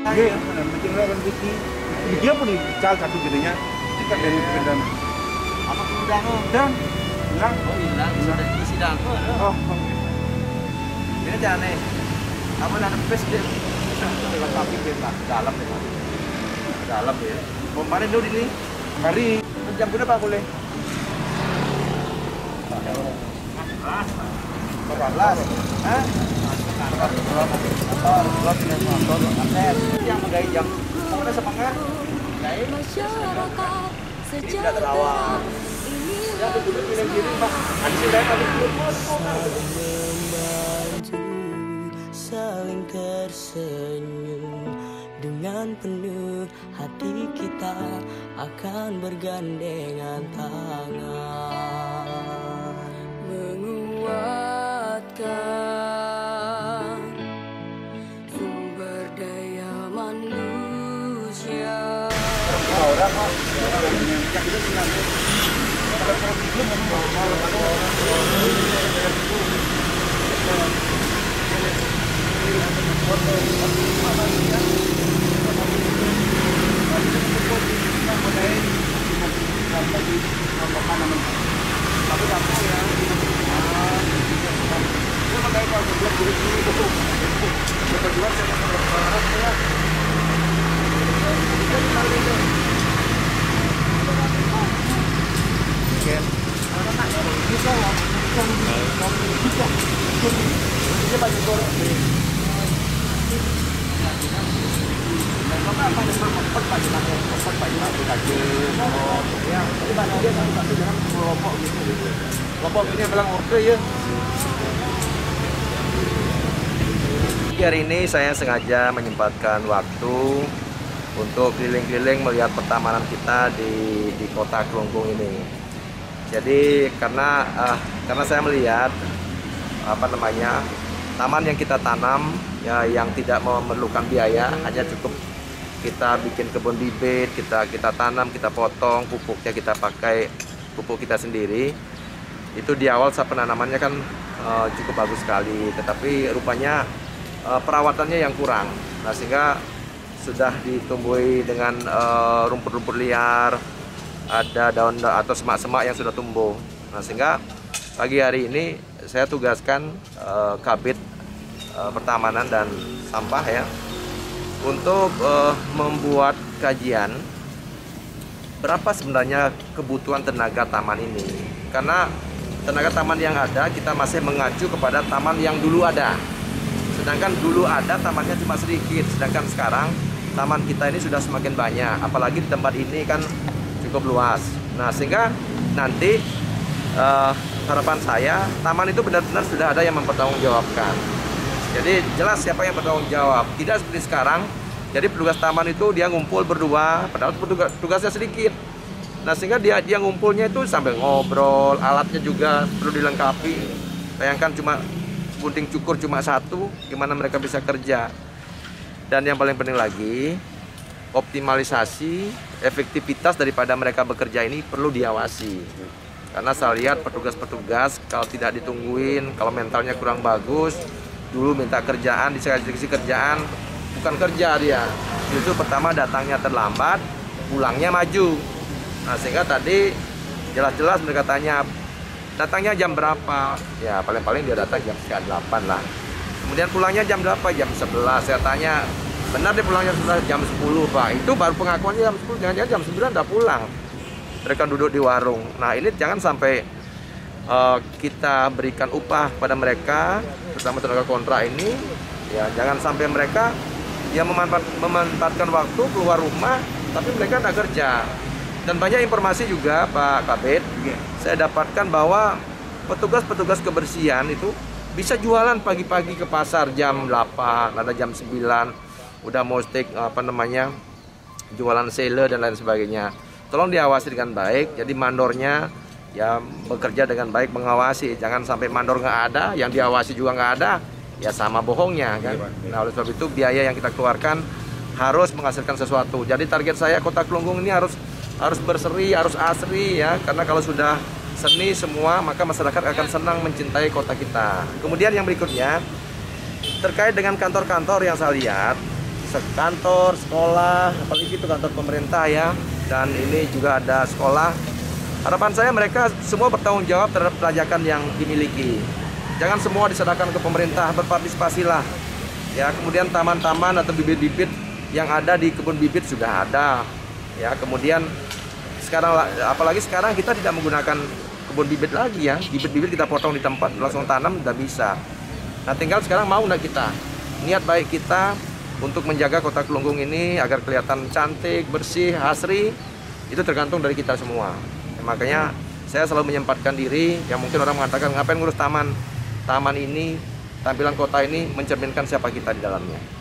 Iya, macam orang Vicky. Dia pun cal satu gedenya. Dekat dari Medan. Apa kemudahan? Dan hilang. Oh hilang, sudah diisi dalam. Oh, Ini jangan nih. Apa ada pes dia? Lewat kaki dia dalam ya. Dalam ya. Kemarin dulu ini. hari Jam berapa boleh? 14. Hah? Yang menggai jam. Kamu semangat. Masyarakat Tidak terawal. Ya, duduk pilih diri, Pak. Ada sudah kami membantu saling tersenyum dengan penuh hati kita akan bergandengan tangan menguatkan sumber daya manusia. orang yang itu sebenarnya kalau belum kelompok ini bilang order ya. Hari ini saya sengaja menyempatkan waktu untuk keliling-keliling melihat pertamanan kita di kota Kelungkung ini. Jadi karena saya melihat taman yang kita tanam ya yang tidak memerlukan biaya, hanya cukup kita bikin kebun bibit, kita tanam, kita potong, pupuknya kita pakai pupuk kita sendiri. Itu di awal saat penanamannya kan cukup bagus sekali, tetapi rupanya perawatannya yang kurang. Nah, sehingga sudah ditumbuhi dengan rumput-rumput liar, ada daun atau semak-semak yang sudah tumbuh. Nah, sehingga pagi hari ini saya tugaskan Kabid Pertamanan dan Sampah ya untuk membuat kajian berapa sebenarnya kebutuhan tenaga taman ini. Karena tenaga taman yang ada kita masih mengacu kepada taman yang dulu ada. Sedangkan dulu ada tamannya cuma sedikit, sedangkan sekarang taman kita ini sudah semakin banyak, apalagi di tempat ini kan cukup luas. Nah, sehingga nanti harapan saya taman itu benar-benar sudah ada yang mempertanggungjawabkan. Jadi jelas siapa yang bertanggung jawab, tidak seperti sekarang. Jadi petugas taman itu dia ngumpul berdua, padahal tugasnya sedikit. Nah, sehingga dia ngumpulnya itu sambil ngobrol, alatnya juga perlu dilengkapi. Bayangkan cuma gunting cukur cuma satu, gimana mereka bisa kerja. Dan yang paling penting lagi, optimalisasi efektivitas daripada mereka bekerja ini perlu diawasi. Karena saya lihat petugas-petugas kalau tidak ditungguin, kalau mentalnya kurang bagus, dulu minta kerjaan, dikasih kerjaan, bukan kerja dia. Justru pertama datangnya terlambat, pulangnya maju. Nah, sehingga tadi jelas-jelas mereka tanya, datangnya jam berapa? Ya paling-paling dia datang jam 8 lah. Kemudian pulangnya jam berapa? Jam 11. Saya tanya, benar dia pulangnya jam 10 Pak? Itu baru pengakuannya jam 10, jangan-jangan jam 9 udah pulang. Mereka duduk di warung. Nah, ini jangan sampai kita berikan upah pada mereka, terutama tenaga kontrak ini, ya jangan sampai mereka yang memanfaatkan waktu keluar rumah, tapi mereka tidak kerja. Dan banyak informasi juga Pak Kabid, saya dapatkan bahwa petugas-petugas kebersihan itu bisa jualan pagi-pagi ke pasar jam 8, ada jam 9, udah mau steak jualan seller dan lain sebagainya. Tolong diawasi dengan baik, jadi mandornya ya bekerja dengan baik, mengawasi, jangan sampai mandor nggak ada, yang diawasi juga nggak ada, ya sama bohongnya kan. Nah, oleh sebab itu biaya yang kita keluarkan harus menghasilkan sesuatu. Jadi target saya kota Kelungkung ini harus berseri, harus asri ya, karena kalau sudah seni semua maka masyarakat akan senang mencintai kota kita. Kemudian yang berikutnya terkait dengan kantor-kantor yang saya lihat, kantor, sekolah, apalagi itu kantor pemerintah ya. Dan ini juga ada sekolah. Harapan saya mereka semua bertanggung jawab terhadap pelajakan yang dimiliki. Jangan semua diserahkan ke pemerintah, berpartisipasilah. Ya, kemudian taman-taman atau bibit-bibit yang ada di kebun bibit sudah ada. Ya, kemudian sekarang apalagi sekarang kita tidak menggunakan kebun bibit lagi ya. Bibit-bibit kita potong di tempat langsung tanam sudah bisa. Nah, tinggal sekarang mau nggak kita? Niat baik kita untuk menjaga Kota Kelungkung ini agar kelihatan cantik, bersih, asri, itu tergantung dari kita semua. Ya, makanya saya selalu menyempatkan diri. Yang mungkin orang mengatakan ngapain ngurus taman? Taman ini, tampilan kota ini mencerminkan siapa kita di dalamnya.